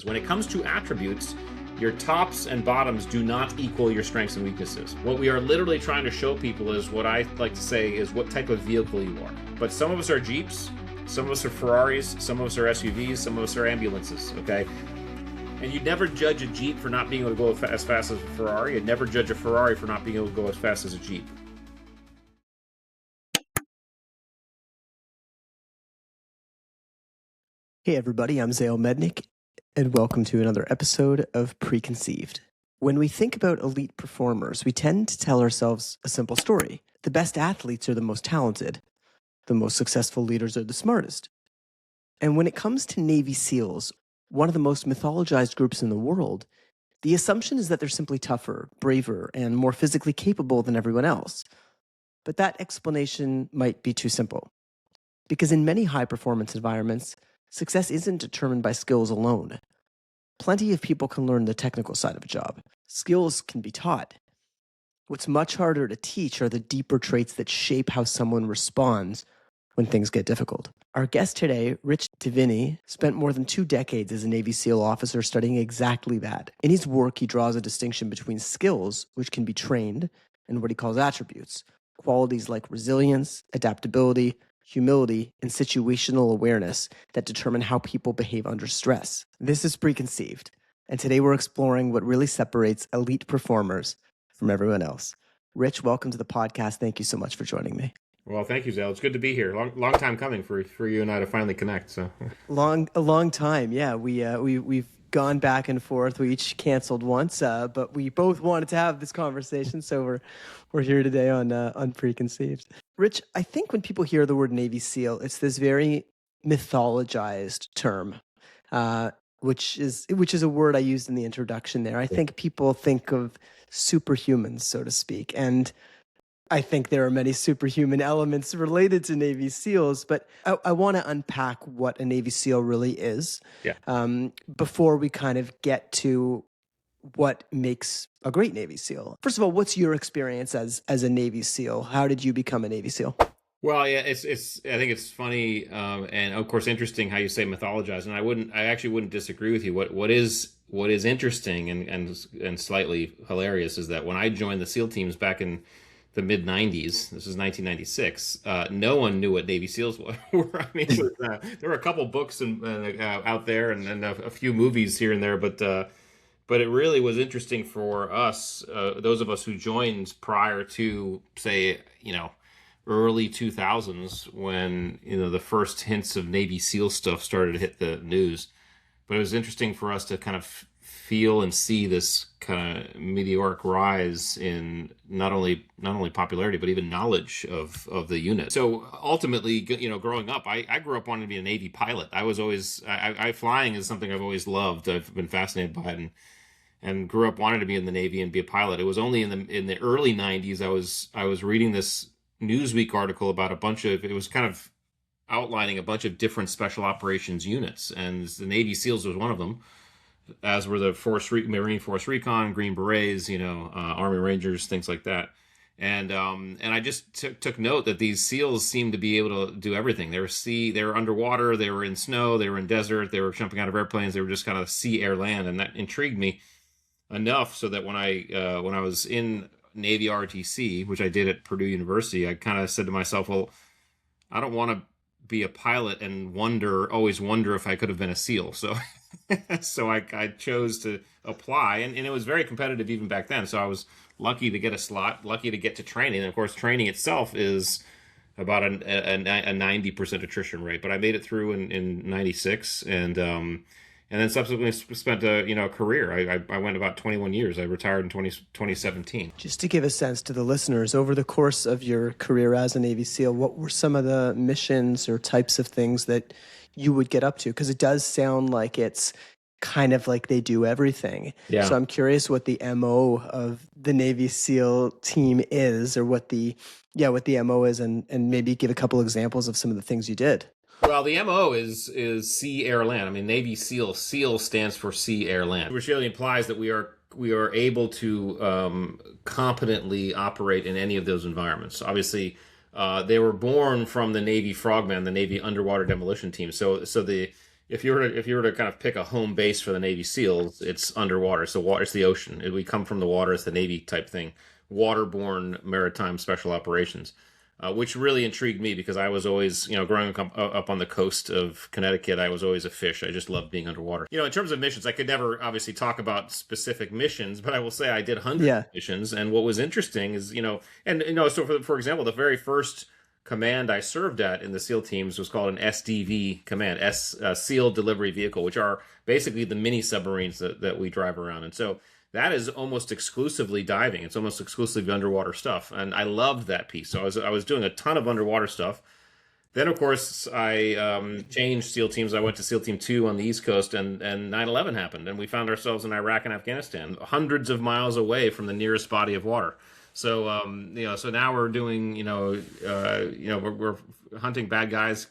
When it comes to attributes, your tops and bottoms do not equal your strengths and weaknesses. What we are literally trying to show people is what I like to say is what type of vehicle you are. But some of us are Jeeps, some of us are Ferraris, some of us are SUVs, some of us are ambulances, okay? And you'd never judge a Jeep for not being able to go as fast as a Ferrari. You'd never judge a Ferrari for not being able to go as fast as a Jeep. Hey everybody, I'm Zale Mednick, and welcome to another episode of Preconceived. When we think about elite performers, we tend to tell ourselves a simple story. The best athletes are the most talented. The most successful leaders are the smartest. And when it comes to Navy SEALs, one of the most mythologized groups in the world, the assumption is that they're simply tougher, braver, and more physically capable than everyone else. But that explanation might be too simple. Because in many high-performance environments, success isn't determined by skills alone. Plenty of people can learn the technical side of a job. Skills can be taught. What's much harder to teach are the deeper traits that shape how someone responds when things get difficult. Our guest today, Rich Diviney, spent more than 2 decades as a Navy SEAL officer studying exactly that. In his work, he draws a distinction between skills, which can be trained, and what he calls attributes, qualities like resilience, adaptability, humility, and situational awareness that determine how people behave under stress. This is Preconceived, and today we're exploring what really separates elite performers from everyone else. Rich, welcome to the podcast. Thank you so much for joining me. Well, thank you, Zale. It's good to be here. Long time coming for you and I to finally connect. So a long time, yeah. We've gone back and forth. We each canceled once, but we both wanted to have this conversation, so we're here today on Preconceived. Rich, I think when people hear the word Navy SEAL, it's this very mythologized term, which is a word I used in the introduction there. I think people think of superhumans, so to speak, and I think there are many superhuman elements related to Navy SEALs, but I want to unpack what a Navy SEAL really is before we kind of get to what makes a great Navy SEAL. First of all, what's your experience as a Navy SEAL? How did you become a Navy SEAL? Well, yeah, I think it's funny and of course interesting how you say mythologized, and I actually wouldn't disagree with you. What is interesting and slightly hilarious is that when I joined the SEAL teams back in the mid 90s, this is 1996, no one knew what Navy SEALs were. I mean, there were a couple books out there and a few movies here and there, but it really was interesting for us, those of us who joined prior to, say, early 2000s, when the first hints of Navy SEAL stuff started to hit the news. But it was interesting for us to kind of feel and see this kind of meteoric rise in not only popularity but even knowledge of the unit. So ultimately, growing up, I grew up wanting to be a Navy pilot. I was always flying is something I've always loved. I've been fascinated by it, and grew up wanting to be in the Navy and be a pilot. It was only in the early 90s I was reading this Newsweek article about it was kind of outlining a bunch of different special operations units, and the Navy SEALs was one of them, as were the Marine Force Recon, Green Berets, Army Rangers, things like that. And I just took note that these SEALs seemed to be able to do everything. They were underwater, they were in snow, they were in desert, they were jumping out of airplanes, they were just kind of sea, air, land, and that intrigued me enough so that when I was in Navy ROTC, which I did at Purdue University, I kind of said to myself, well, I don't want to be a pilot and always wonder if I could have been a SEAL. So I chose to apply, and it was very competitive even back then. So I was lucky to get a slot, lucky to get to training. And of course, training itself is about a 90% attrition rate, but I made it through in 96, and then subsequently spent a career. I went about 21 years. I retired in 2017. Just to give a sense to the listeners, over the course of your career as a Navy SEAL, what were some of the missions or types of things that you would get up to? Because it does sound like it's kind of like they do everything. Yeah. So I'm curious what the MO of the Navy SEAL team is, or what the MO is, and maybe give a couple examples of some of the things you did. Well, the MO is sea, air, land. I mean, Navy SEAL stands for sea, air, land, which really implies that we are able to competently operate in any of those environments. Obviously, they were born from the Navy Frogmen, the Navy Underwater Demolition Team. So the if you were to kind of pick a home base for the Navy SEALs, it's underwater. So water, it's the ocean. We come from the water. It's the Navy type thing, waterborne maritime special operations, which really intrigued me because I was always, growing up on the coast of Connecticut, I was always a fish. I just loved being underwater. In terms of missions, I could never obviously talk about specific missions, but I will say I did hundreds of missions. And what was interesting is, so for example, the very first command I served at in the SEAL teams was called an SDV command, SEAL Delivery Vehicle, which are basically the mini submarines that we drive around. And so that is almost exclusively diving. It's almost exclusively underwater stuff. And I loved that piece. So I was doing a ton of underwater stuff. Then, of course, I changed SEAL teams. I went to SEAL Team 2 on the East Coast, and 9/11 happened. And we found ourselves in Iraq and Afghanistan, hundreds of miles away from the nearest body of water. So, so now we're doing, we're hunting bad guys,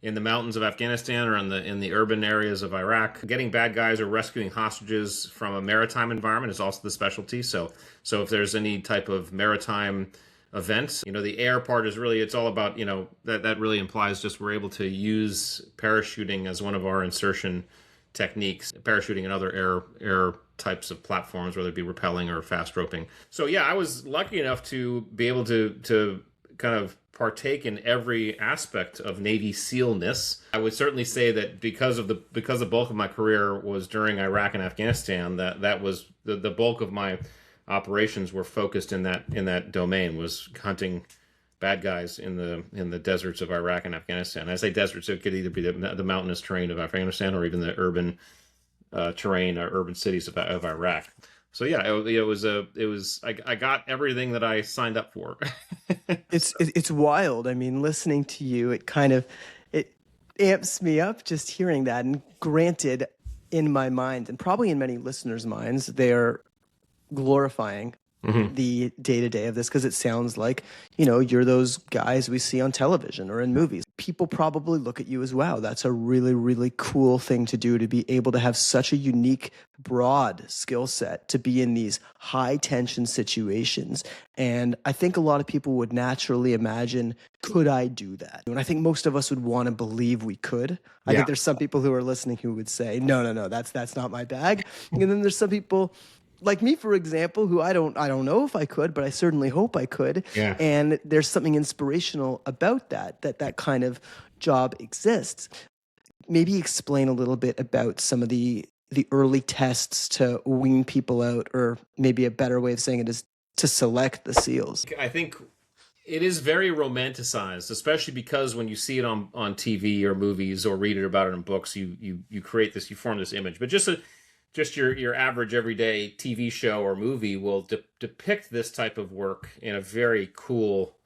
in the mountains of Afghanistan or in the urban areas of Iraq. Getting bad guys or rescuing hostages from a maritime environment is also the specialty. So if there's any type of maritime event, the air part is really, it's all about, that really implies just we're able to use parachuting as one of our insertion techniques, parachuting and other air types of platforms, whether it be rappelling or fast roping. So yeah, I was lucky enough to be able to kind of partake in every aspect of Navy SEALness. I would certainly say that because the bulk of my career was during Iraq and Afghanistan, that was the bulk of my operations were focused in that domain, was hunting bad guys in the deserts of Iraq and Afghanistan. I say deserts, it could either be the mountainous terrain of Afghanistan or even the urban terrain or urban cities of Iraq. So yeah, I got everything that I signed up for. It's wild. I mean, listening to you, it amps me up just hearing that. And granted, in my mind, and probably in many listeners' minds, they're glorifying the day-to-day of this because it sounds like, you're those guys we see on television or in movies. People probably look at you as, wow, that's a really, really cool thing to do, to be able to have such a unique, broad skill set, to be in these high-tension situations. And I think a lot of people would naturally imagine, could I do that? And I think most of us would want to believe we could. I think there's some people who are listening who would say, no, that's not my bag. And then there's some people like me, for example, who I don't know if I could, but I certainly hope I could. Yeah. And there's something inspirational about that kind of job exists. Maybe explain a little bit about some of the early tests to wean people out, or maybe a better way of saying it is to select the SEALs. I think it is very romanticized, especially because when you see it on TV or movies or read it about it in books, you create this, you form this image. But just your average everyday TV show or movie will depict this type of work in a very cool,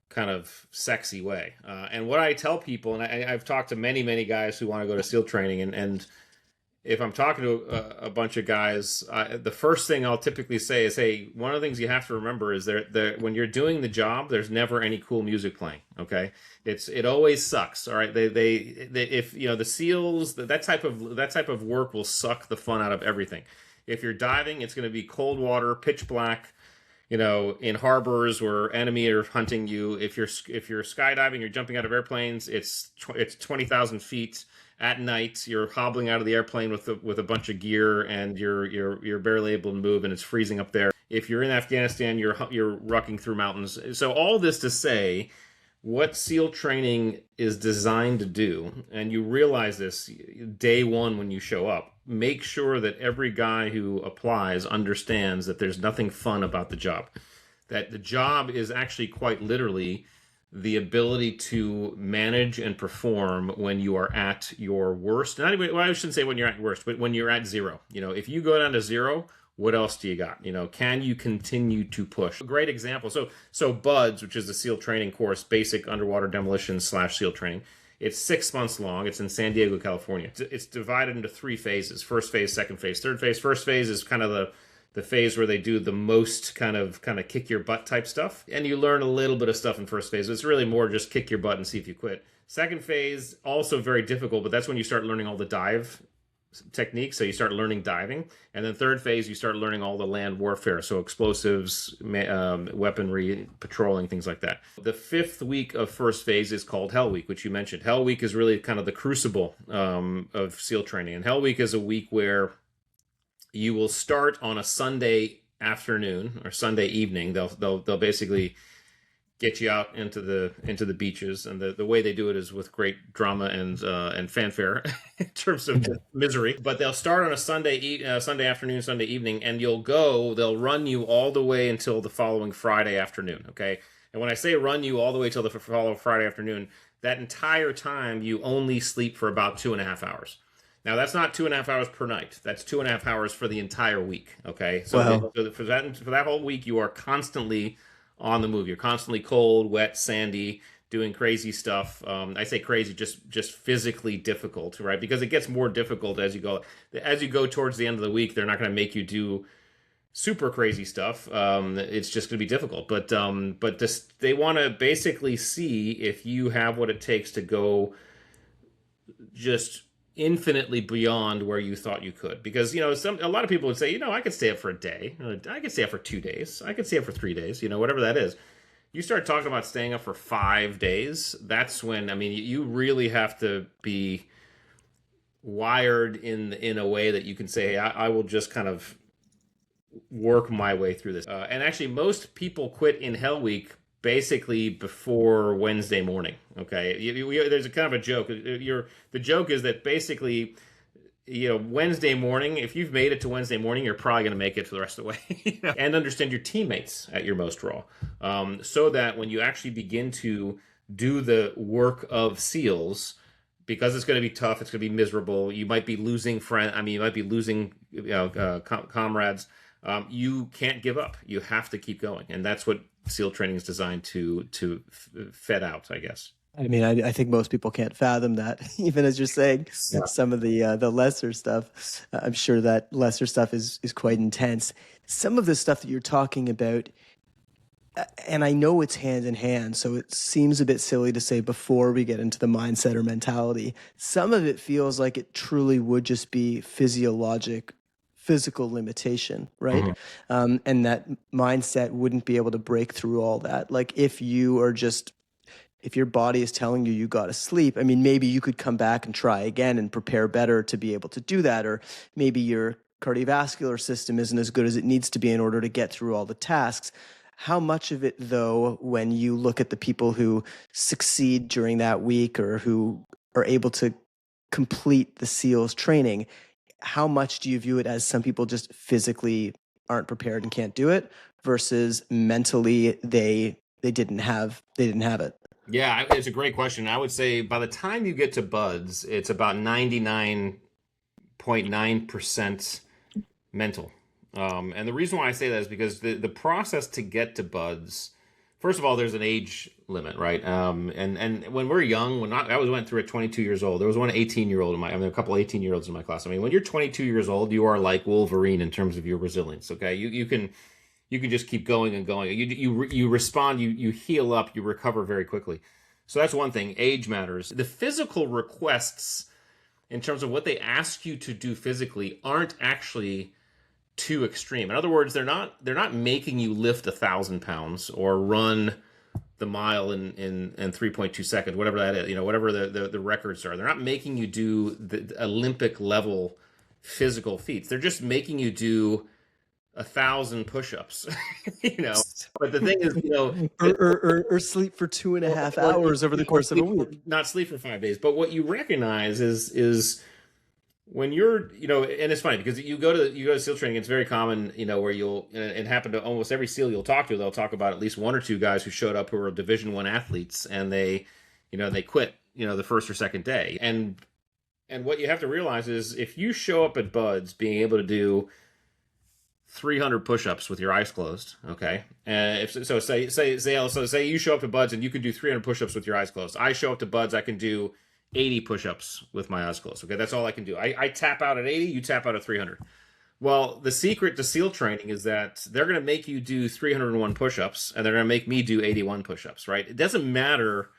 kind of sexy way. And what I tell people, and I've talked to many guys who want to go to SEAL training, and if I'm talking to a bunch of guys, the first thing I'll typically say is, hey, one of the things you have to remember is that when you're doing the job, there's never any cool music playing. Okay, it always sucks. All right, they if the SEALs, that type of work will suck the fun out of everything. If you're diving, it's going to be cold water, pitch black, in harbors where enemy are hunting you. If you're skydiving, you're jumping out of airplanes. It's 20,000 feet. At night, you're hobbling out of the airplane with a bunch of gear, and you're barely able to move, and it's freezing up there. If you're in Afghanistan, you're rucking through mountains. So all this to say, what SEAL training is designed to do, and you realize this day one when you show up, make sure that every guy who applies understands that there's nothing fun about the job. That the job is actually quite literally the ability to manage and perform when you are at your worst. Not even, well, I shouldn't say when you're at your worst, but when you're at zero. If you go down to zero, what else do you got? Can you continue to push? A great example. So BUDS, which is the SEAL training course, basic underwater demolition / SEAL training. It's 6 months long. It's in San Diego, California. It's divided into 3 phases: first phase, second phase, third phase. First phase is kind of the phase where they do the most kind of kick your butt type stuff. And you learn a little bit of stuff in first phase. It's really more just kick your butt and see if you quit. Second phase, also very difficult, but that's when you start learning all the dive techniques. So you start learning diving, and then third phase you start learning all the land warfare, so explosives, weaponry, patrolling, things like that. The fifth week of first phase is called Hell Week, which you mentioned. Hell Week is really kind of the crucible of SEAL training, and Hell Week is a week where you will start on a Sunday afternoon or Sunday evening. They'll basically get you out into the beaches, and the way they do it is with great drama and fanfare in terms of misery. But they'll start on a Sunday afternoon, Sunday evening, and they'll run you all the way until the following Friday afternoon. Okay, and when I say run you all the way till the following Friday afternoon, that entire time you only sleep for about 2.5 hours. Now, that's not 2.5 hours per night. That's 2.5 hours for the entire week. Okay, so Wow. for that whole week, you are constantly on the move. You're constantly cold, wet, sandy, doing crazy stuff. I say crazy, just physically difficult, right? Because it gets more difficult as you go. As you go towards the end of the week, they're not going to make you do super crazy stuff. It's just going to be difficult. But they want to basically see if you have what it takes to go just infinitely beyond where you thought you could. Because a lot of people would say, I could stay up for a day, I could stay up for 2 days, I could stay up for 3 days, whatever that is. You start talking about staying up for 5 days, that's when, you really have to be wired in a way that you can say, hey, I will just kind of work my way through this. And actually, most people quit in Hell Week basically before Wednesday morning. Okay, there's a kind of a joke. The joke is that basically, Wednesday morning, if you've made it to Wednesday morning, you're probably going to make it for the rest of the way. And understand your teammates at your most raw, so that when you actually begin to do the work of SEALs, because it's going to be tough, it's going to be miserable. You might be losing you might be losing comrades. You can't give up. You have to keep going, and that's what SEAL training is designed to fed out, I guess. I think most people can't fathom that. Even as you're saying, Yeah. some of the lesser stuff, I'm sure that lesser stuff is quite intense. Some of the stuff that you're talking about, and I know it's hand in hand, so it seems a bit silly to say before we get into the mindset or mentality. Some of it feels like it truly would just be physical limitation, right? Mhm. And that mindset wouldn't be able to break through all that. Like if your body is telling you got to sleep, maybe you could come back and try again and prepare better to be able to do that. Or maybe your cardiovascular system isn't as good as it needs to be in order to get through all the tasks. How much of it, though, when you look at the people who succeed during that week or who are able to complete the SEALs training, how much do you view it as some people just physically aren't prepared and can't do it versus mentally they didn't have it? Yeah, it's a great question. I would say by the time you get to buds, it's about 99.9% mental. And the reason why I say that is because the process to get to buds, first of all, there's an age limit, right? And when we're young, I went through at 22 years old. There was one 18-year-old a couple 18-year-olds in my class. When you're 22 years old, you are like Wolverine in terms of your resilience. Okay, you can just keep going and going. You respond, you heal up, you recover very quickly. So that's one thing. Age matters. The physical requests in terms of what they ask you to do physically aren't actually too extreme. In other words, they're not making you lift 1,000 pounds or run the mile in 3.2 seconds, whatever that is, whatever the records are. They're not making you do the Olympic level physical feats. They're just making you do 1,000 push-ups. But the thing is, or sleep for 2.5 hours over the course of a week. Not sleep for 5 days. But what you recognize is when you're, and it's funny because you go to SEAL training, it's very common, where it happened to almost every SEAL you'll talk to, they'll talk about at least one or two guys who showed up who were Division I athletes, and they quit, the first or second day. And what you have to realize is if you show up at Buds being able to do 300 push-ups with your eyes closed, okay? Say you show up to Buds and you can do 300 push-ups with your eyes closed. I show up to Buds, I can do 80 push-ups with my eyes closed. Okay, that's all I can do. I tap out at 80, you tap out at 300. Well, the secret to SEAL training is that they're going to make you do 301 push-ups, and they're going to make me do 81 push-ups, right? It doesn't matter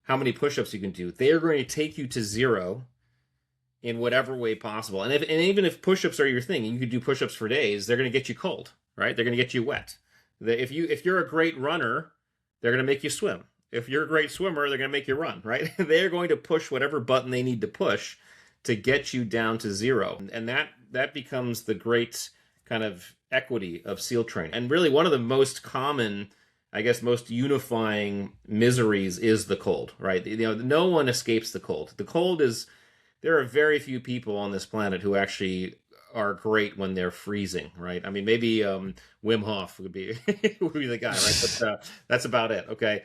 how many push-ups you can do. They are going to take you to zero in whatever way possible. And even if push-ups are your thing, and you could do push-ups for days, they're going to get you cold, right? They're going to get you wet. If you're a great runner, they're going to make you swim. If you're a great swimmer, they're going to make you run, right? They're going to push whatever button they need to push to get you down to zero. And that becomes the great kind of equity of SEAL training. And really one of the most common, I guess, most unifying miseries is the cold, right? No one escapes the cold. The cold is, there are very few people on this planet who actually are great when they're freezing, right? I mean, maybe Wim Hof would be would be the guy, right? But that's about it. Okay,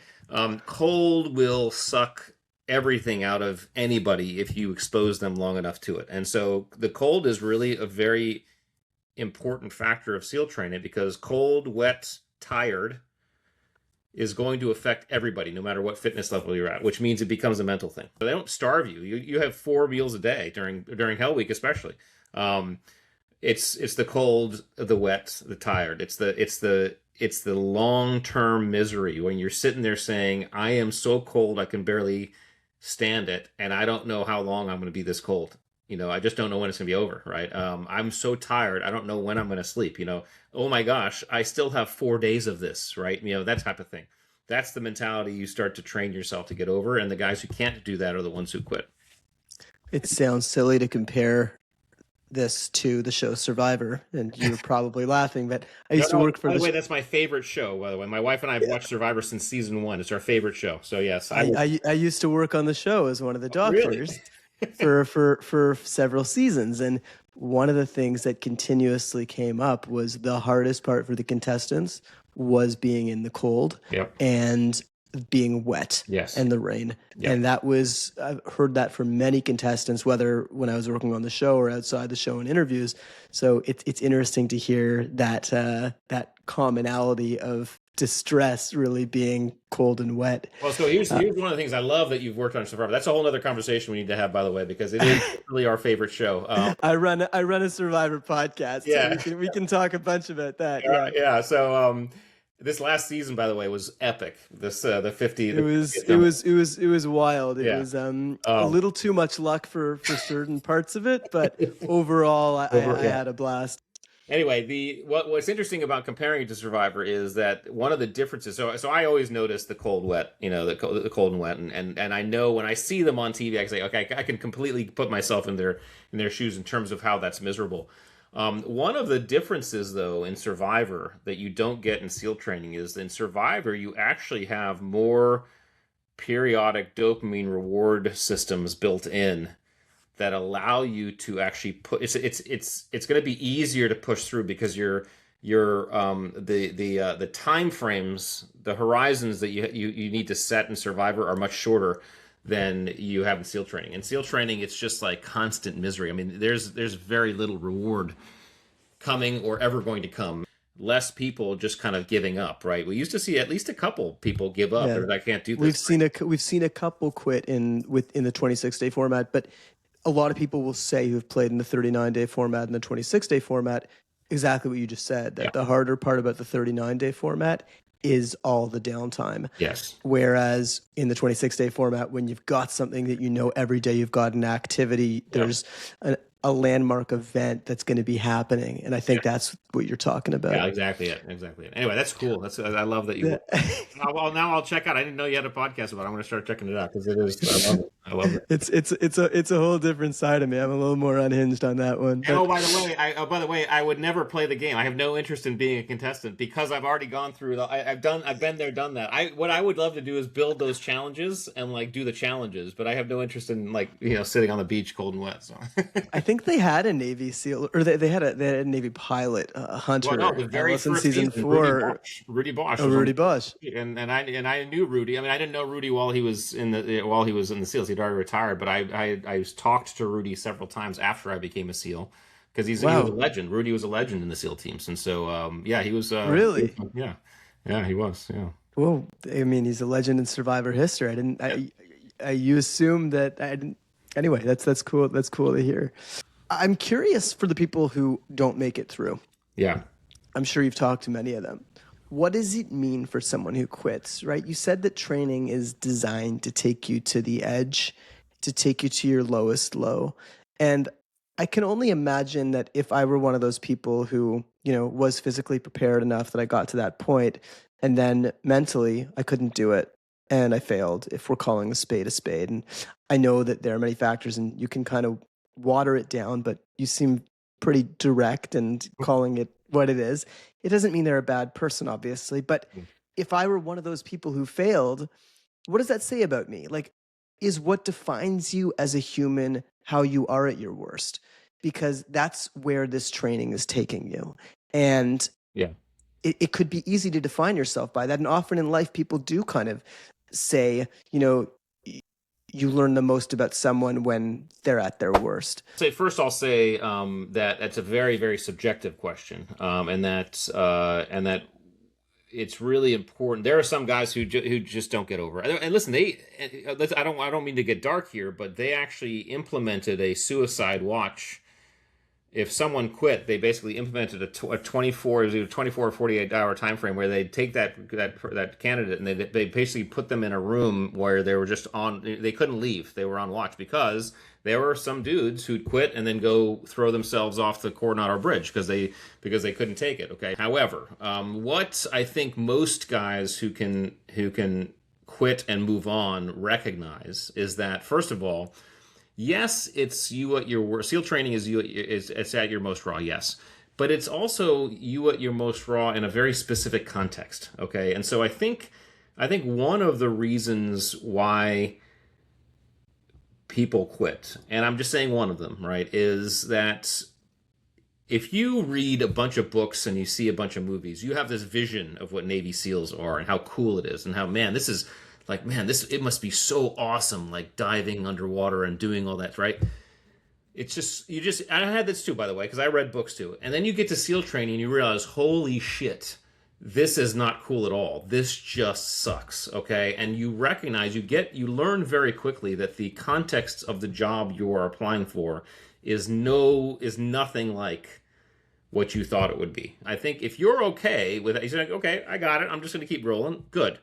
cold will suck everything out of anybody if you expose them long enough to it, and so the cold is really a very important factor of SEAL training, because cold, wet, tired is going to affect everybody, no matter what fitness level you're at, which means it becomes a mental thing. So they don't starve you. You have 4 meals a day during Hell Week, especially. It's the cold, the wet, the tired. It's the long-term misery when you're sitting there saying, I am so cold I can barely stand it, and I don't know how long I'm going to be this cold. I just don't know when it's going to be over, right? I'm so tired, I don't know when I'm going to sleep. Oh my gosh, I still have 4 days of this, right? That type of thing. That's the mentality you start to train yourself to get over, and the guys who can't do that are the ones who quit. It sounds silly to compare this to the show Survivor, and you're probably laughing, but I used to work for. By the way, that's my favorite show. By the way, my wife and I have watched Survivor since season 1. It's our favorite show. So yes, I used to work on the show as one of the doctors for several seasons, and one of the things that continuously came up was the hardest part for the contestants was being in the cold and being wet and the rain. And that was, I've heard that from many contestants, whether when I was working on the show or outside the show in interviews. So it's interesting to hear that that commonality of distress really being cold and wet. Well, so here's one of the things I love that you've worked on Survivor. That's a whole other conversation we need to have, by the way, because it is really our favorite show. I run a Survivor podcast. So we can talk a bunch about that. So this last season, by the way, was epic. This the 50. It was wild. It was a little too much luck for certain parts of it, but overall, I had a blast. Anyway, what's interesting about comparing it to Survivor is that one of the differences. So I always notice the cold, wet. The cold and wet, and I know when I see them on TV, I can say, okay, I can completely put myself in their shoes in terms of how that's miserable. One of the differences, though, in Survivor that you don't get in SEAL training is in Survivor you actually have more periodic dopamine reward systems built in that allow you to actually put. It's going to be easier to push through because the time frames, the horizons that you need to set in Survivor are much shorter than you have in SEAL training. In SEAL training, it's just like constant misery. I mean, there's very little reward coming or ever going to come. Less people just kind of giving up, right? We used to see at least a couple people give up, or I can't do this. We've seen a couple quit in the 26-day format, but a lot of people will say who've played in the 39-day format and the 26-day format exactly what you just said. That the harder part about the 39-day format is all the downtime. Yes. Whereas in the 26-day format, when you've got something that you know every day you've got an activity, there's a landmark event that's going to be happening. And I think that's what you're talking about. Yeah, exactly. Anyway, that's cool. I love that you. Well, now I'll check out. I didn't know you had a podcast about it. I'm going to start checking it out because it is. I love it. It's a whole different side of me. I'm a little more unhinged on that one. And by the way, I would never play the game. I have no interest in being a contestant because I've already gone through. I've been there, done that. What I would love to do is build those challenges and do the challenges, but I have no interest in sitting on the beach cold and wet. So I think they had a Navy SEAL, or they had a Navy pilot, Hunter. Well, no, the very first season 4, Rudy Bosch. Rudy Bosch. And I knew Rudy. I mean, I didn't know Rudy while he was in the SEALs. He'd already retired, but I talked to Rudy several times after I became a SEAL because he was a legend. Rudy was a legend in the SEAL teams, and so he was really he was. Well, I mean, he's a legend in Survivor history. You assume that I didn't. Anyway, that's cool. That's cool to hear. I'm curious for the people who don't make it through. Yeah. I'm sure you've talked to many of them. What does it mean for someone who quits, right? You said that training is designed to take you to the edge, to take you to your lowest low. And I can only imagine that if I were one of those people who, was physically prepared enough that I got to that point, and then mentally I couldn't do it and I failed, if we're calling a spade a spade. And I know that there are many factors and you can kind of water it down, but you seem pretty direct and calling it what it is. It doesn't mean they're a bad person, obviously, but if I were one of those people who failed, what does that say about me? Like, is what defines you as a human how you are at your worst? Because that's where this training is taking you. And Yeah. it could be easy to define yourself by that. And often in life, people do kind of say, you learn the most about someone when they're at their worst. First, I'll say that that's a very, very subjective question, and that it's really important. There are some guys who just don't get over it. And listen, I don't mean to get dark here, but they actually implemented a suicide watch. If someone quit, they basically implemented a 24 or 48 hour time frame where they take that candidate and they basically put them in a room where they were just on. They couldn't leave. They were on watch because there were some dudes who'd quit and then go throw themselves off the Coronado Bridge because they couldn't take it. Okay. However, what I think most guys who can quit and move on recognize is that, first of all, yes, it's you at your worst. SEAL training is it's at your most raw, yes. But it's also you at your most raw in a very specific context, okay? And so I think one of the reasons why people quit, and I'm just saying one of them, right, is that if you read a bunch of books and you see a bunch of movies, you have this vision of what Navy SEALs are and how cool it is and how, man, this is like, man, it must be so awesome, like diving underwater and doing all that, right? It's just, I had this too, by the way, because I read books too. And then you get to SEAL training and you realize, holy shit, this is not cool at all. This just sucks, okay? And you recognize, you learn very quickly that the context of the job you are applying for is nothing like what you thought it would be. I think if you're okay with it, you're like, okay, I got it. I'm just going to keep rolling. Good.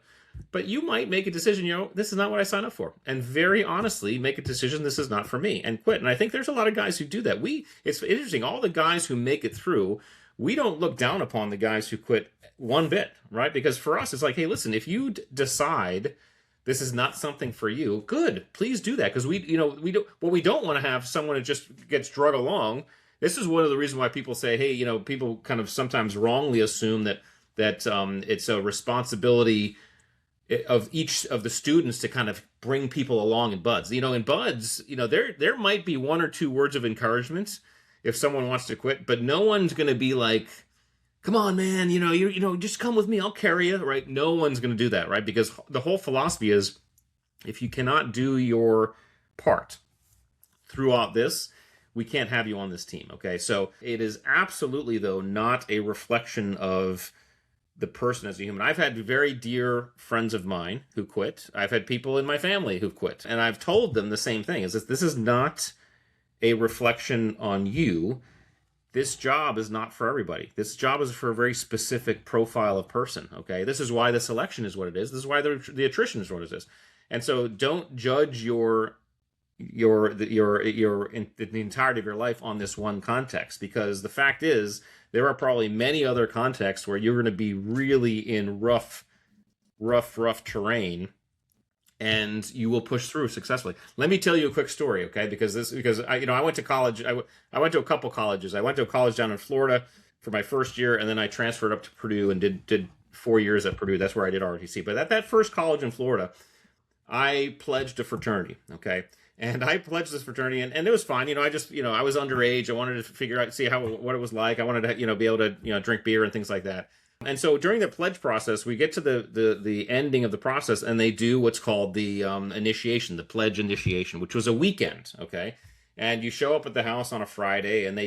But you might make a decision, this is not what I signed up for. And very honestly, make a decision, this is not for me, and quit. And I think there's a lot of guys who do that. It's interesting, all the guys who make it through, we don't look down upon the guys who quit one bit, right? Because for us, it's like, hey, listen, if you decide this is not something for you, good, please do that. Because we don't want to have someone who just gets drug along. This is one of the reasons why people say, hey, people kind of sometimes wrongly assume that it's a responsibility of each of the students to kind of bring people along in buds. In buds, there might be one or two words of encouragement if someone wants to quit, but no one's going to be like, come on, man, just come with me, I'll carry you, right? No one's going to do that, right? Because the whole philosophy is, if you cannot do your part throughout this, we can't have you on this team, okay? So it is absolutely, though, not a reflection of the person as a human. I've had very dear friends of mine who quit. I've had people in my family who've quit. And I've told them the same thing, is that this is not a reflection on you. This job is not for everybody. This job is for a very specific profile of person, okay? This is why the selection is what it is. This is why the attrition is what it is. And so don't judge the entirety of your life on this one context, because the fact is, there are probably many other contexts where you're going to be really in rough terrain, and you will push through successfully. Let me tell you a quick story, okay? Because I went to college. I went to a couple colleges. I went to a college down in Florida for my first year, and then I transferred up to Purdue and did 4 years at Purdue. That's where I did ROTC. But at that first college in Florida, I pledged a fraternity, okay? And I pledged this fraternity, and it was fine. I was underage. I wanted to figure out, see what it was like. I wanted to, be able to, drink beer and things like that. And so during the pledge process, we get to the ending of the process, and they do what's called the initiation, the pledge initiation, which was a weekend, okay? And you show up at the house on a Friday, and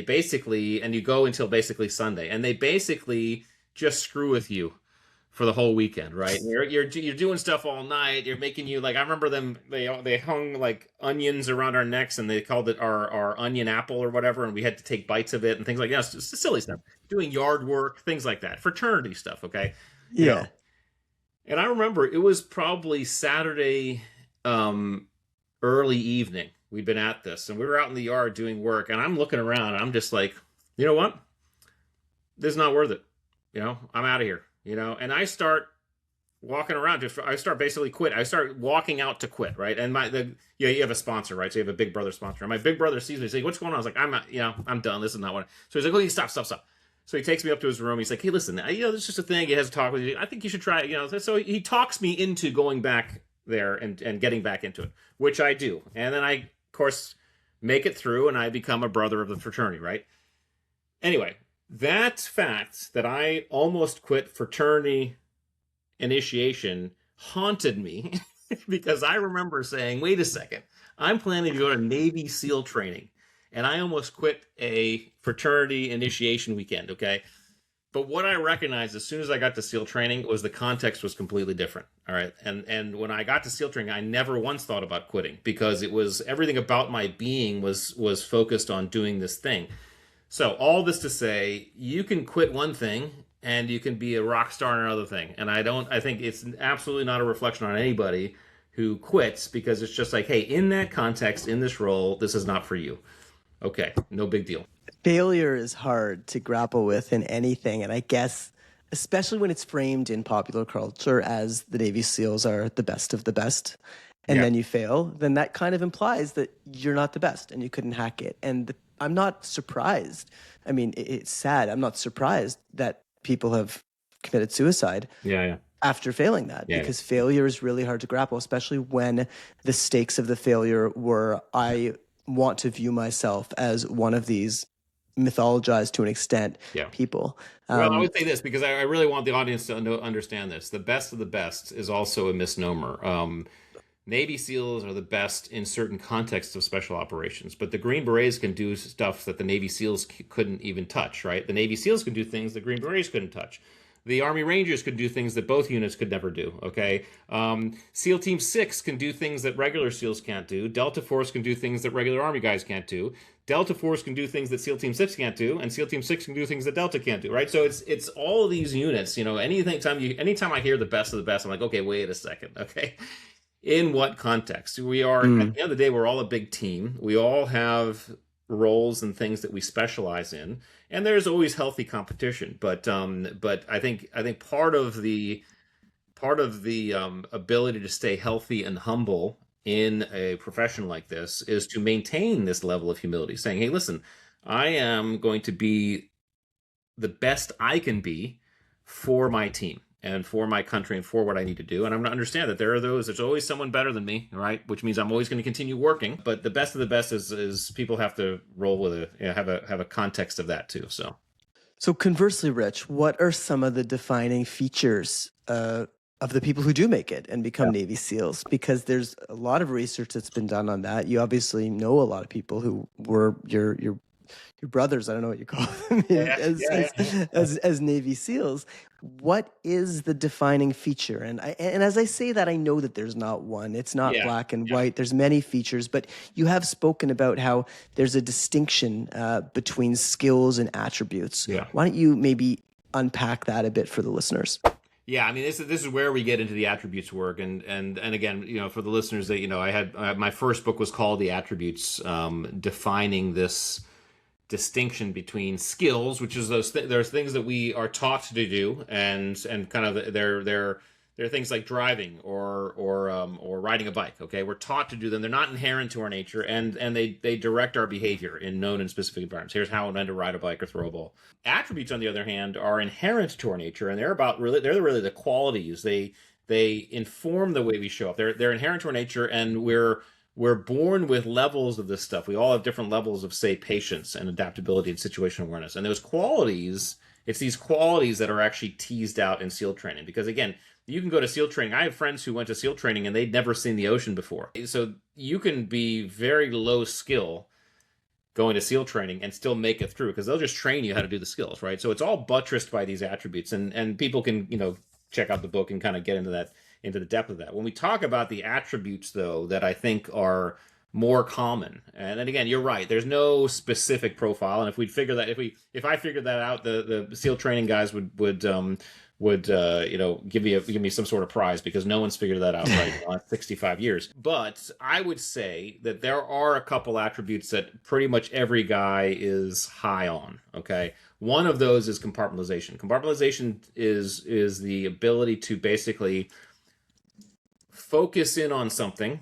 you go until basically Sunday, and they basically just screw with you for the whole weekend, right? You're doing stuff all night. You're making you, like, I remember them, they hung like onions around our necks, and they called it our onion apple or whatever, and we had to take bites of it and things like that. It's silly stuff. Doing yard work, things like that. Fraternity stuff, okay? Yeah. And I remember it was probably Saturday early evening, we'd been at this, and we were out in the yard doing work, and I'm looking around, and I'm just like, you know what? This is not worth it. I'm out of here. And I start walking around. I start basically quit. I start walking out to quit, right? And you have a sponsor, right? So you have a big brother sponsor. And my big brother sees me. He's like, "What's going on?" I was like, I'm done. This is not what." So he's like, "Okay, stop." So he takes me up to his room. He's like, "Hey, listen, there's just a thing. He has to talk with you. I think you should try it." So he talks me into going back there and getting back into it, which I do. And then I, of course, make it through, and I become a brother of the fraternity, right? Anyway, that fact that I almost quit fraternity initiation haunted me because I remember saying, wait a second, I'm planning to go to Navy SEAL training, and I almost quit a fraternity initiation weekend, okay? But what I recognized as soon as I got to SEAL training was the context was completely different, all right? And when I got to SEAL training, I never once thought about quitting because it was everything about my being was focused on doing this thing. So all this to say, you can quit one thing and you can be a rock star in another thing. And I think it's absolutely not a reflection on anybody who quits because it's just like, hey, in that context, in this role, this is not for you. Okay, no big deal. Failure is hard to grapple with in anything. And I guess, especially when it's framed in popular culture as the Navy SEALs are the best of the best, and then you fail, then that kind of implies that you're not the best and you couldn't hack it. And I'm not surprised. I mean, it's sad. I'm not surprised that people have committed suicide after failing that because failure is really hard to grapple, especially when the stakes of the failure were, I want to view myself as one of these mythologized to an extent people. Well, I would say this because I really want the audience to understand this. The best of the best is also a misnomer. Navy SEALs are the best in certain contexts of special operations, but the Green Berets can do stuff that the Navy SEALs couldn't even touch, right? The Navy SEALs can do things the Green Berets couldn't touch. The Army Rangers could do things that both units could never do, okay? SEAL Team 6 can do things that regular SEALs can't do. Delta Force can do things that regular Army guys can't do. Delta Force can do things that SEAL Team 6 can't do, and SEAL Team 6 can do things that Delta can't do, right? So it's all of these units, anytime I hear the best of the best, I'm like, okay, wait a second, okay? In what context? We are, at the end of the day, we're all a big team. We all have roles and things that we specialize in, and there's always healthy competition. But I think part of the ability to stay healthy and humble in a profession like this is to maintain this level of humility, saying, hey, listen, I am going to be the best I can be for my team and for my country and for what I need to do. And I'm going to understand that there's always someone better than me, right? Which means I'm always going to continue working. But the best of the best is people have to roll with have a context of that too. So conversely, Rich, what are some of the defining features of the people who do make it and become Navy SEALs? Because there's a lot of research that's been done on that. You obviously know a lot of people who were your brothers, I don't know what you call them, as Navy SEAls. What is the defining feature? And as I say that, I know that there's not one. It's not black and white. There's many features, but you have spoken about how there's a distinction between skills and attributes. Why don't you maybe unpack that a bit for the listeners? Yeah, I mean, this is where we get into the attributes work, and again, for the listeners that I had my first book was called The Attributes, defining this distinction between skills, which is there's things that we are taught to do, and kind of they're things like driving or riding a bike. Okay, we're taught to do them. They're not inherent to our nature, and they direct our behavior in known and specific environments. Here's how I'm to ride a bike or throw a ball. Attributes, on the other hand, are inherent to our nature, and they're really the qualities. They inform the way we show up. They're inherent to our nature, and we're born with levels of this stuff. We all have different levels of, say, patience and adaptability and situational awareness. And those qualities, it's these qualities that are actually teased out in SEAL training. Because again, you can go to SEAL training. I have friends who went to SEAL training and they'd never seen the ocean before. So you can be very low skill going to SEAL training and still make it through because they'll just train you how to do the skills, right? So it's all buttressed by these attributes. And people can, check out the book and kind of get into the depth of that. When we talk about the attributes, though, that I think are more common. And then again, you're right. There's no specific profile, and if we'd figure that, if I figured that out, the SEAL training guys would give me some sort of prize because no one's figured that out right in the last 65 years. But I would say that there are a couple attributes that pretty much every guy is high on. Okay, one of those is compartmentalization. Compartmentalization is the ability to basically focus in on something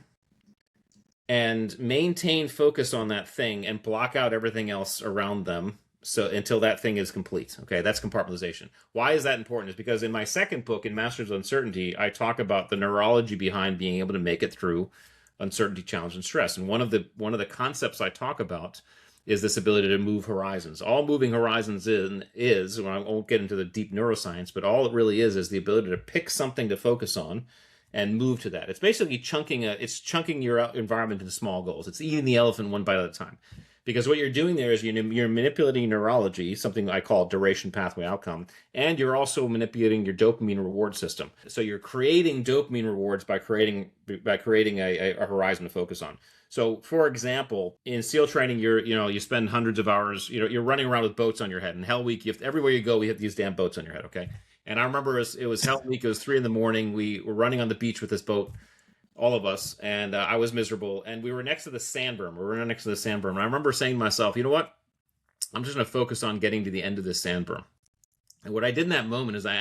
and maintain focus on that thing and block out everything else around them so until that thing is complete. Okay, that's compartmentalization. Why is that important? Is because in my second book, in Masters of Uncertainty, I talk about the neurology behind being able to make it through uncertainty, challenge, and stress. And one of the concepts I talk about is this ability to move horizons. All moving horizons is, well, I won't get into the deep neuroscience, but all it really is the ability to pick something to focus on and move to that. It's basically chunking your environment into small goals. It's eating the elephant one bite at a time. Because what you're doing there is you're manipulating neurology, something I call duration pathway outcome, and you're also manipulating your dopamine reward system. So you're creating dopamine rewards by creating a horizon to focus on. So, for example, in SEAL training, you spend hundreds of hours, you're running around with boats on your head. And Hell Week, everywhere you go, we have these damn boats on your head. Okay. And I remember it was Hell Week. It was 3 a.m. We were running on the beach with this boat, all of us, and I was miserable. And we were next to the sandberm. And I remember saying to myself, you know what? I'm just going to focus on getting to the end of this sandberm. And what I did in that moment is I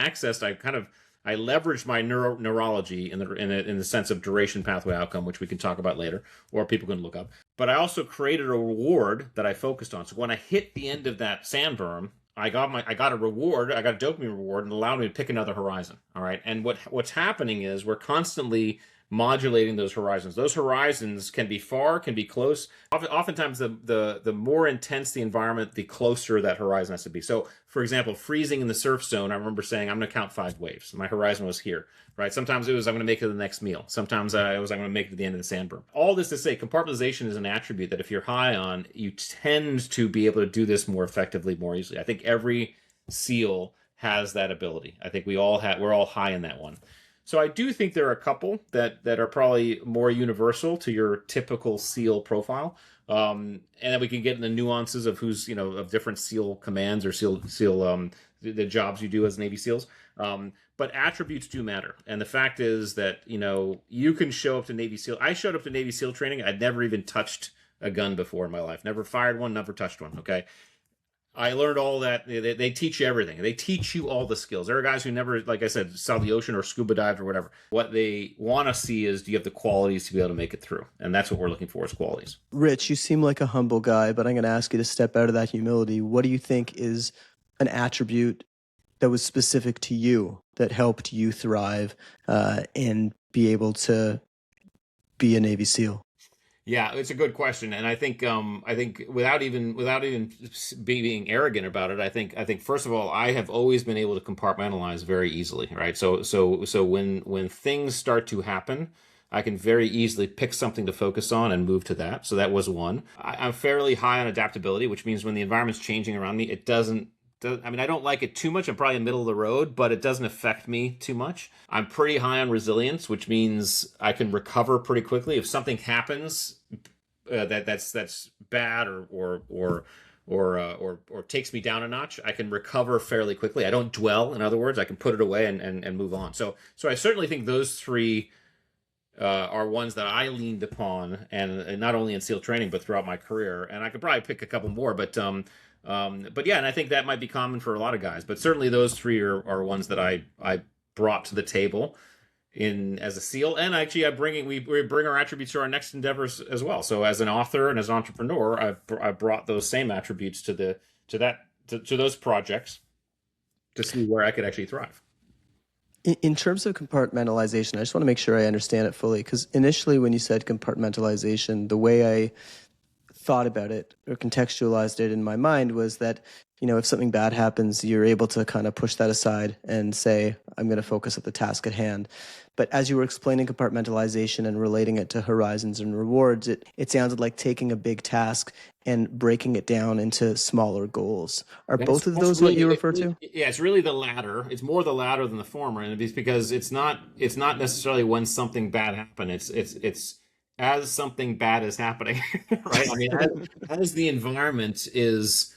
leveraged my neurology in the sense of duration pathway outcome, which we can talk about later, or people can look up. But I also created a reward that I focused on. So when I hit the end of that sandberm, I got a reward. I got a dopamine reward, and allowed me to pick another horizon. All right, and what's happening is we're constantly modulating those horizons. Those horizons can be far, can be close. Oftentimes, the more intense the environment, the closer that horizon has to be. So, for example, freezing in the surf zone, I remember saying, I'm going to count 5 waves. My horizon was here, right? Sometimes it was, I'm going to make it to the next meal. Sometimes I'm going to make it to the end of the sandberm. All this to say, compartmentalization is an attribute that if you're high on, you tend to be able to do this more effectively, more easily. I think every SEAL has that ability. I think we're all high in that one. So I do think there are a couple that are probably more universal to your typical SEAL profile. And then we can get in the nuances of who's, of different SEAL commands or SEAL the jobs you do as Navy SEALs. But attributes do matter. And the fact is that, you can show up to Navy SEAL. I showed up to Navy SEAL training. I'd never even touched a gun before in my life. Never fired one, never touched one. Okay. I learned all that. They teach you everything. They teach you all the skills. There are guys who never, like I said, saw the ocean or scuba dived or whatever. What they want to see is, do you have the qualities to be able to make it through? And that's what we're looking for, is qualities. Rich, you seem like a humble guy, but I'm going to ask you to step out of that humility. What do you think is an attribute that was specific to you that helped you thrive and be able to be a Navy SEAL? Yeah, it's a good question, and I think without even being arrogant about it, I think first of all, I have always been able to compartmentalize very easily, right? So when things start to happen, I can very easily pick something to focus on and move to that. So that was one. I'm fairly high on adaptability, which means when the environment's changing around me, I don't like it too much. I'm probably in the middle of the road, but it doesn't affect me too much. I'm pretty high on resilience, which means I can recover pretty quickly if something happens that's bad or takes me down a notch. I can recover fairly quickly. I don't dwell. In other words, I can put it away and move on. So I certainly think those 3 are ones that I leaned upon, and not only in SEAL training but throughout my career. And I could probably pick a couple more, but yeah, and I think that might be common for a lot of guys. But certainly those 3 are ones that I brought to the table as a SEAL, and actually we bring our attributes to our next endeavors as well. So as an author and as an entrepreneur, I brought those same attributes to those projects to see where I could actually thrive. In terms of compartmentalization, I just want to make sure I understand it fully, because initially when you said compartmentalization, the way I thought about it or contextualized it in my mind was that, if something bad happens, you're able to kind of push that aside and say, I'm going to focus at the task at hand. But as you were explaining compartmentalization and relating it to horizons and rewards, it sounded like taking a big task and breaking it down into smaller goals. Are both of those what you refer to? Yeah, it's really the latter. It's more the latter than the former, and it's because it's not necessarily when something bad happens. It's as something bad is happening, right? I mean, as the environment is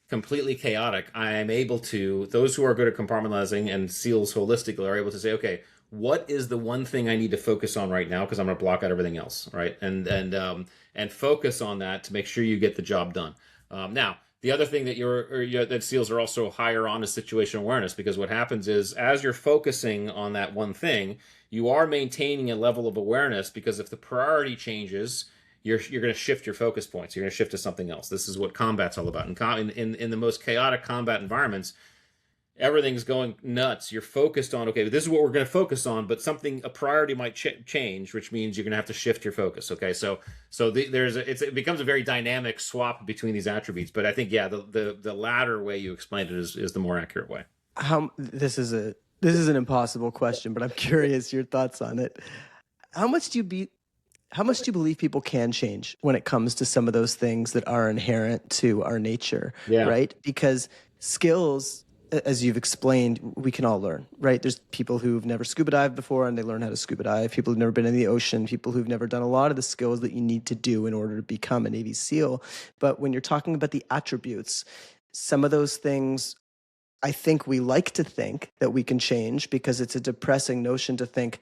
completely chaotic, I am able to, those who are good at compartmentalizing and SEALs holistically are able to say, okay, what is the one thing I need to focus on right now? Because I'm going to block out everything else, right? And focus on that to make sure you get the job done. Now, the other thing that that SEALs are also higher on is situational awareness, because what happens is as you're focusing on that one thing, you are maintaining a level of awareness, because if the priority changes, you're going to shift your focus points. You're going to shift to something else. This is what combat's all about. In the most chaotic combat environments, everything's going nuts. You're focused on, okay, this is what we're going to focus on, but a priority might change, which means you're going to have to shift your focus. Okay, it becomes a very dynamic swap between these attributes. But I think, yeah, the latter way you explained it is the more accurate way. This is an impossible question, but I'm curious your thoughts on it. How much do you how much do you believe people can change when it comes to some of those things that are inherent to our nature, Yeah. right? Because skills, as you've explained, we can all learn, right? There's people who've never scuba dived before and they learn how to scuba dive. People who've never been in the ocean, people who've never done a lot of the skills that you need to do in order to become a Navy SEAL. But when you're talking about the attributes, some of those things, I think we like to think that we can change, because it's a depressing notion to think,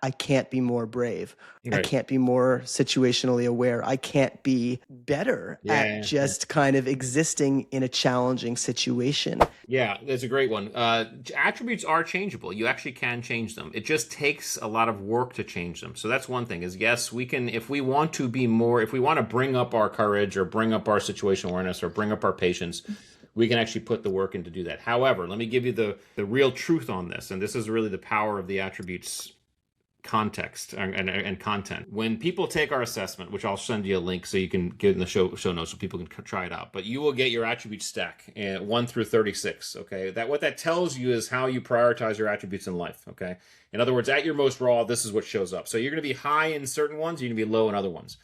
I can't be more brave. Right. I can't be more situationally aware. I can't be better at just kind of existing in a challenging situation. Yeah, that's a great one. Attributes are changeable. You actually can change them. It just takes a lot of work to change them. So that's one thing, is yes, we can, if we want to be more, if we want to bring up our courage or bring up our situational awareness or bring up our patience, we can actually put the work in to do that. However, let me give you the real truth on this. And this is really the power of the attributes context and content. When people take our assessment, which I'll send you a link so you can get in the show notes so people can try it out, but you will get your attribute stack 1 through 36. Okay, what that tells you is how you prioritize your attributes in life. Okay, in other words, at your most raw, this is what shows up. So you're going to be high in certain ones, you're going to be low in other ones.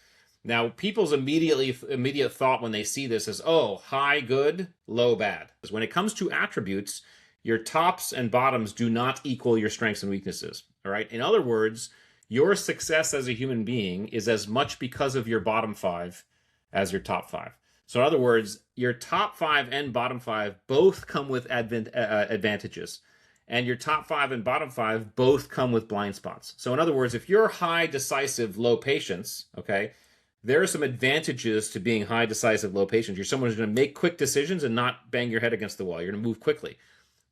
Now, people's immediate thought when they see this is, oh, high good, low bad. When it comes to attributes, your tops and bottoms do not equal your strengths and weaknesses. All right. In other words, your success as a human being is as much because of your bottom 5 as your top 5. So in other words, your top 5 and bottom 5 both come with advantages. And your top 5 and bottom 5 both come with blind spots. So in other words, if you're high decisive, low patience, okay, there are some advantages to being high decisive, low patience. You're someone who's going to make quick decisions and not bang your head against the wall. You're going to move quickly.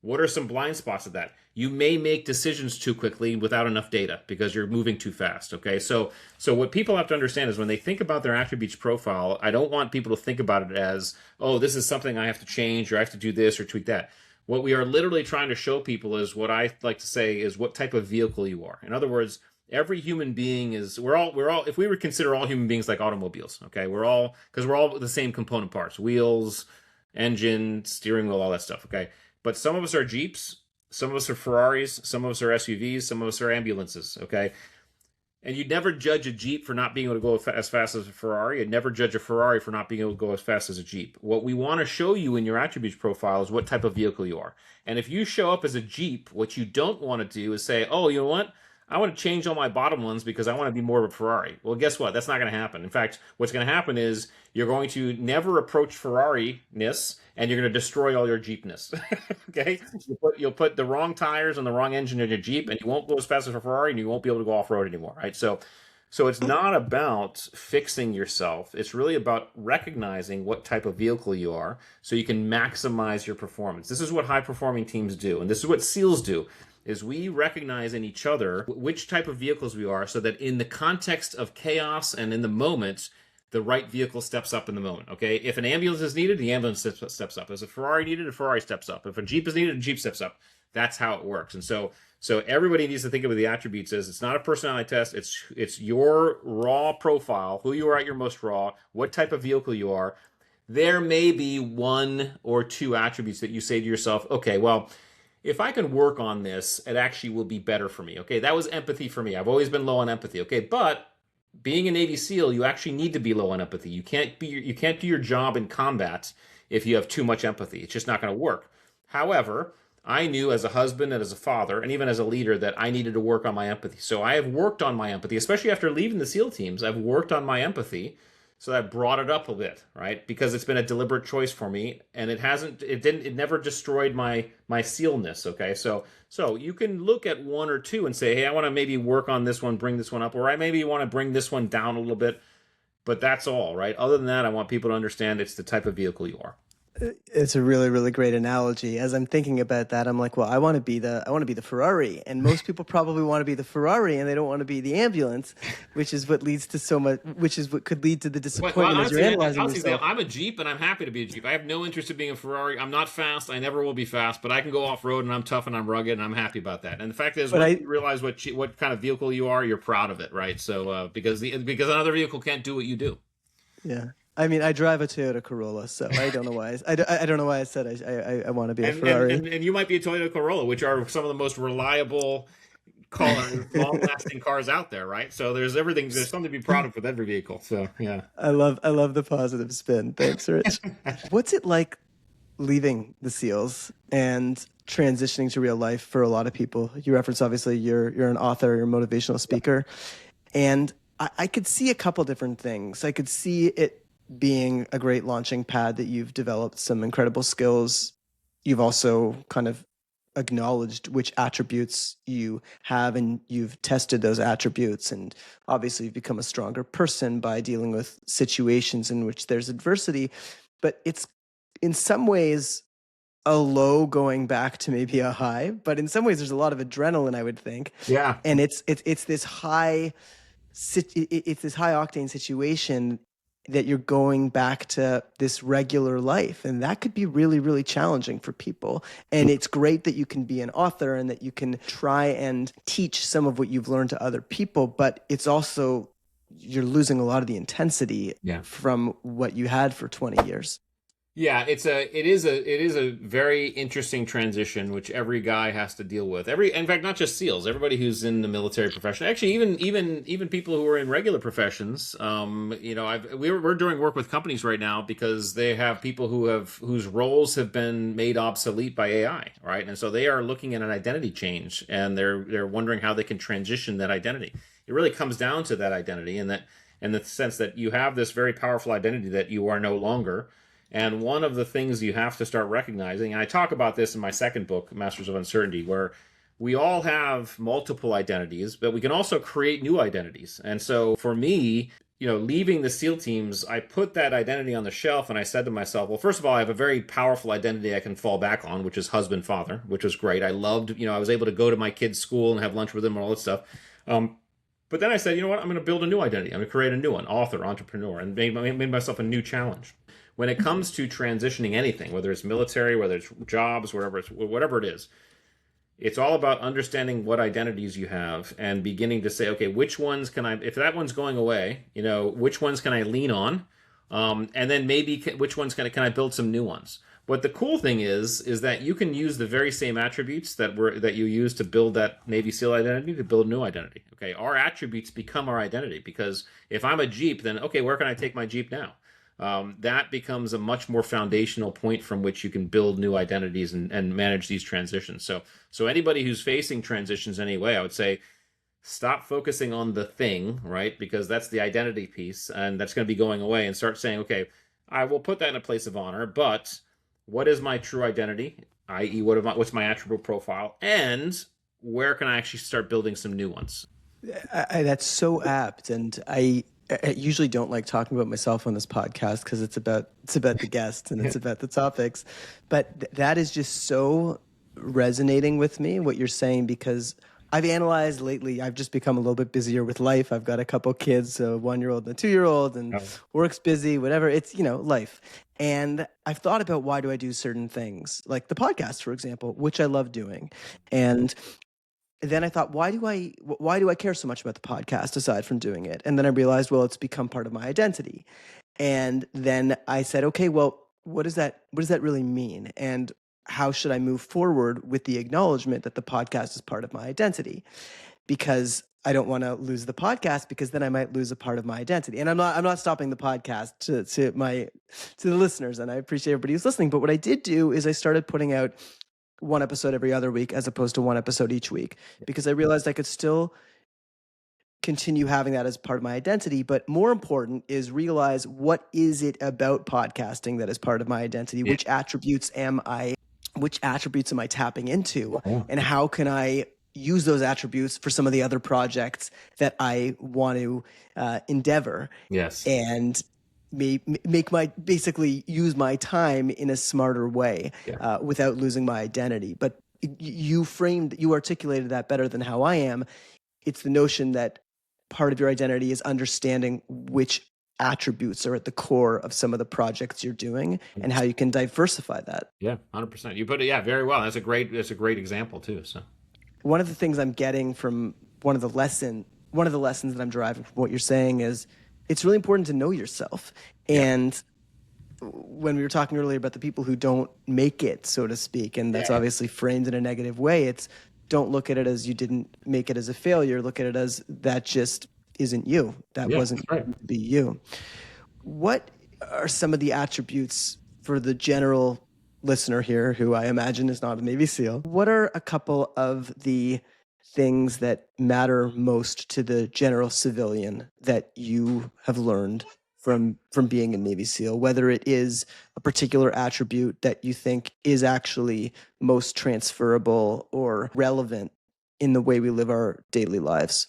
What are some blind spots of that? You may make decisions too quickly without enough data because you're moving too fast. Okay, so what people have to understand is when they think about their attributes profile, I don't want people to think about it as, oh, this is something I have to change, or I have to do this or tweak that. What we are literally trying to show people is what I like to say is what type of vehicle you are. In other words, every human being is, we're all, if we would consider all human beings like automobiles, okay, because we're all the same component parts: wheels, engine, steering wheel, all that stuff. Okay. But some of us are Jeeps, some of us are Ferraris, some of us are SUVs, some of us are ambulances, okay? And you'd never judge a Jeep for not being able to go as fast as a Ferrari. You'd never judge a Ferrari for not being able to go as fast as a Jeep. What we want to show you in your attributes profile is what type of vehicle you are. And if you show up as a Jeep, what you don't want to do is say, oh, you know what? I want to change all my bottom ones because I want to be more of a Ferrari. Well, guess what? That's not going to happen. In fact, what's going to happen is you're going to never approach Ferrari-ness, and you're going to destroy all your Jeepness. Okay? You'll put the wrong tires and the wrong engine in your Jeep, and you won't go as fast as a Ferrari, and you won't be able to go off-road anymore, right? So it's not about fixing yourself. It's really about recognizing what type of vehicle you are so you can maximize your performance. This is what high-performing teams do, and this is what SEALs do, is we recognize in each other which type of vehicles we are so that in the context of chaos and in the moment, the right vehicle steps up in the moment, okay? If an ambulance is needed, the ambulance steps up. If a Ferrari needed, a Ferrari steps up. If a Jeep is needed, a Jeep steps up. That's how it works. And so everybody needs to think of the attributes as, it's not a personality test. It's your raw profile, who you are at your most raw, what type of vehicle you are. There may be 1 or 2 attributes that you say to yourself, okay, well, if I can work on this, it actually will be better for me. Okay, that was empathy for me. I've always been low on empathy. Okay, but being a Navy SEAL, you actually need to be low on empathy. You can't do your job in combat if you have too much empathy. It's just not going to work. However, I knew as a husband and as a father and even as a leader that I needed to work on my empathy. So I have worked on my empathy, especially after leaving the SEAL teams. I've worked on my empathy. So I brought it up a bit, right? Because it's been a deliberate choice for me, and it never destroyed my SEALness. Okay, so you can look at one or two and say, hey, I want to maybe work on this one, bring this one up, or I maybe want to bring this one down a little bit. But that's all, right? Other than that, I want people to understand it's the type of vehicle you are. It's a really, really great analogy. As I'm thinking about that, I'm like, well, I want to be the Ferrari, and most people probably want to be the Ferrari, and they don't want to be the ambulance, which is what leads to so much, which is what could lead to the disappointment as you're analyzing yourself. I'm a Jeep, and I'm happy to be a Jeep. I have no interest in being a Ferrari. I'm not fast. I never will be fast, but I can go off road, and I'm tough, and I'm rugged, and I'm happy about that. And the fact is, once you realize what kind of vehicle you are, you're proud of it, right? So because another vehicle can't do what you do. Yeah. I mean, I drive a Toyota Corolla, so I don't know why. I don't know why I said I want to be a Ferrari. And you might be a Toyota Corolla, which are some of the most reliable, long-lasting cars out there, right? So there's everything. There's something to be proud of with every vehicle. So yeah, I love the positive spin. Thanks, Rich. What's it like leaving the SEALs and transitioning to real life for a lot of people? You reference obviously you're an author, you're a motivational speaker, and I could see a couple different things. I could see it being a great launching pad that you've developed some incredible skills. You've also kind of acknowledged which attributes you have, and you've tested those attributes. And obviously you've become a stronger person by dealing with situations in which there's adversity. But it's in some ways a low going back to maybe a high, but in some ways there's a lot of adrenaline, I would think. Yeah. And it's this high octane situation that you're going back to this regular life. And that could be really, really challenging for people. And it's great that you can be an author and that you can try and teach some of what you've learned to other people, but it's also, you're losing a lot of the intensity from what you had for 20 years. Yeah, it is a very interesting transition, which every guy has to deal with. In fact, not just SEALs, everybody who's in the military profession. Actually, even people who are in regular professions. We're doing work with companies right now because they have people whose roles have been made obsolete by AI, right? And so they are looking at an identity change, and they're wondering how they can transition that identity. It really comes down to that identity, and that in the sense that you have this very powerful identity that you are no longer. And one of the things you have to start recognizing, and I talk about this in my second book, Masters of Uncertainty, where we all have multiple identities, but we can also create new identities. And so for me, leaving the SEAL teams, I put that identity on the shelf, and I said to myself, well, first of all, I have a very powerful identity I can fall back on, which is husband, father, which was great. I loved, I was able to go to my kids' school and have lunch with them and all that stuff. But then I said, you know what, I'm going to build a new identity. I'm going to create a new one, author, entrepreneur, and made myself a new challenge. When it comes to transitioning anything, whether it's military, whether it's jobs, whatever it is, it's all about understanding what identities you have and beginning to say, okay, which ones can I, if that one's going away, which ones can I lean on? And then maybe which ones can I build some new ones? But the cool thing is that you can use the very same attributes that you use to build that Navy SEAL identity to build a new identity. Okay, our attributes become our identity, because if I'm a Jeep, then okay, where can I take my Jeep now? That becomes a much more foundational point from which you can build new identities and manage these transitions. So anybody who's facing transitions anyway, I would say stop focusing on the thing, right? Because that's the identity piece, and that's going to be going away, and start saying, okay, I will put that in a place of honor, but what is my true identity? I.e., what's my attribute profile? And where can I actually start building some new ones? That's so apt. And I usually don't like talking about myself on this podcast because it's about the guests and it's about the topics. But that is just so resonating with me, what you're saying, because I've analyzed lately. I've just become a little bit busier with life. I've got a couple kids, a 1-year-old and a 2-year-old, and work's busy, whatever. It's, life. And I've thought about, why do I do certain things? Like the podcast, for example, which I love doing. And then I thought, why do I care so much about the podcast aside from doing it? And then I realized, well, it's become part of my identity. And then I said, okay, well, what does that really mean? And how should I move forward with the acknowledgement that the podcast is part of my identity? Because I don't want to lose the podcast, because then I might lose a part of my identity. And I'm not stopping the podcast to the listeners, and I appreciate everybody who's listening. But what I did do is I started putting out one episode every other week as opposed to one episode each week, because I realized I could still continue having that as part of my identity. But more important is realize, what is it about podcasting that is part of my identity? Yeah. Which attributes am I tapping into? And how can I use those attributes for some of the other projects that I want to endeavor? Yes. And basically use my time in a smarter way, without losing my identity. But you articulated that better than how I am. It's the notion that part of your identity is understanding which attributes are at the core of some of the projects you're doing and how you can diversify that. Yeah, 100%. You put it, very well. That's a great example too. So one of the things I'm getting from one of the lessons that I'm deriving from what you're saying is it's really important to know yourself. And when we were talking earlier about the people who don't make it, so to speak, and that's obviously framed in a negative way, it's, don't look at it as you didn't make it as a failure. Look at it as, that just isn't you. That wasn't right to be you. What are some of the attributes for the general listener here, who I imagine is not a Navy SEAL? What are a couple of the things that matter most to the general civilian that you have learned from being a Navy SEAL, whether it is a particular attribute that you think is actually most transferable or relevant in the way we live our daily lives?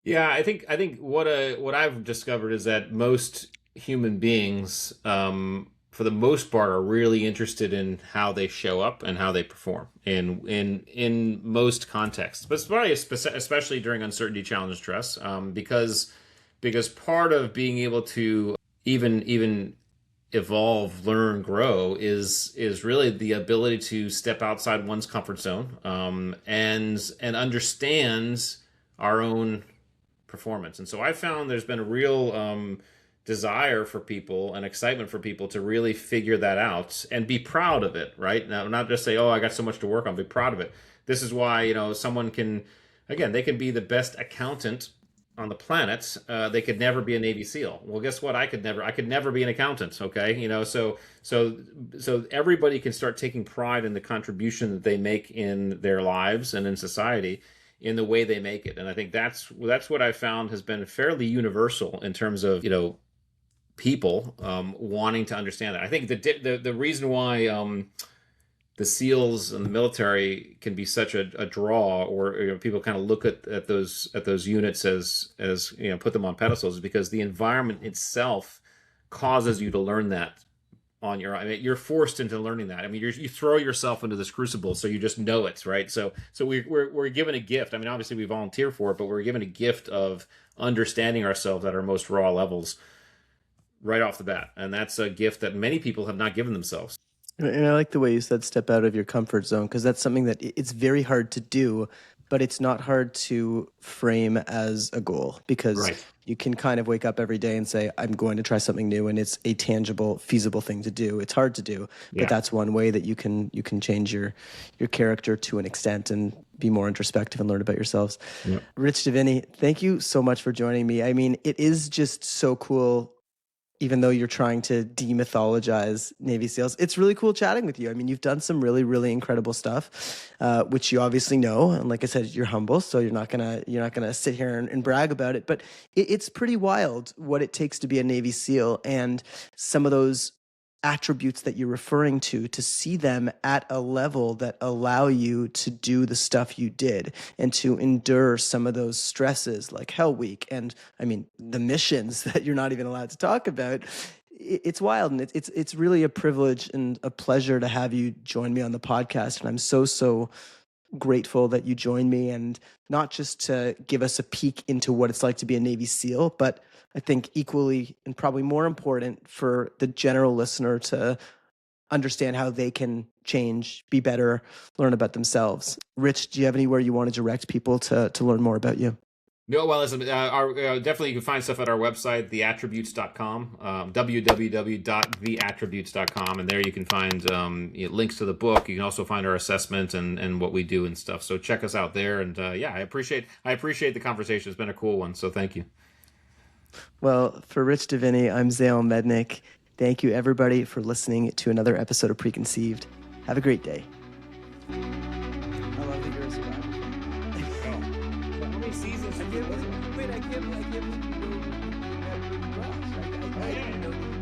Yeah, I think what I've discovered is that most human beings, for the most part, are really interested in how they show up and how they perform in most contexts, but especially during uncertainty, challenge, stress, because part of being able to even evolve, learn, grow is really the ability to step outside one's comfort zone, and understand our own performance. And so I found there's been a real desire for people and excitement for people to really figure that out and be proud of it, right? Now, not just say, oh, I got so much to work on, be proud of it. This is why, someone can, again, they can be the best accountant on the planet. They could never be a Navy SEAL. Well, guess what? I could never be an accountant. Okay. So everybody can start taking pride in the contribution that they make in their lives and in society, in the way they make it. And I think that's what I found has been fairly universal in terms of, people wanting to understand that. I think the reason why the SEALs and the military can be such a draw, or people kind of look at those units as put them on pedestals, is because the environment itself causes you to learn that on your own. I mean, you're forced into learning that. I mean, you throw yourself into this crucible, so you just know it, right? So we're given a gift. I mean, obviously we volunteer for it, but we're given a gift of understanding ourselves at our most raw levels right off the bat, and that's a gift that many people have not given themselves. And I like the way you said step out of your comfort zone, because that's something that it's very hard to do, but it's not hard to frame as a goal, because you can kind of wake up every day and say, I'm going to try something new, and it's a tangible, feasible thing to do. It's hard to do, but that's one way that you can change your character to an extent and be more introspective and learn about yourselves. Yeah. Rich Diviney, thank you so much for joining me. I mean, it is just so cool. Even though you're trying to demythologize Navy SEALs, it's really cool chatting with you. I mean, you've done some really, really incredible stuff, which you obviously know. And like I said, you're humble, so you're not gonna sit here and brag about it. But it's pretty wild what it takes to be a Navy SEAL, and some of those attributes that you're referring to see them at a level that allow you to do the stuff you did and to endure some of those stresses like Hell Week, and I mean the missions that you're not even allowed to talk about. It's wild, and it's really a privilege and a pleasure to have you join me on the podcast, and I'm so grateful that you joined me, and not just to give us a peek into what it's like to be a Navy SEAL, but I think equally and probably more important for the general listener to understand how they can change, be better, learn about themselves. Rich, do you have anywhere you want to direct people to learn more about you? No, well, listen, definitely you can find stuff at our website, theattributes.com, www.theattributes.com, and there you can find links to the book. You can also find our assessment and what we do and stuff. So check us out there, and I appreciate the conversation. It's been a cool one, so thank you. Well, for Rich Diviney, I'm Zale Mednick. Thank you, everybody, for listening to another episode of Preconceived. Have a great day. I love that you're a survivor fan. Well, how many seasons? I can't believe you know Ruby Rush. Oh, yeah. I didn't know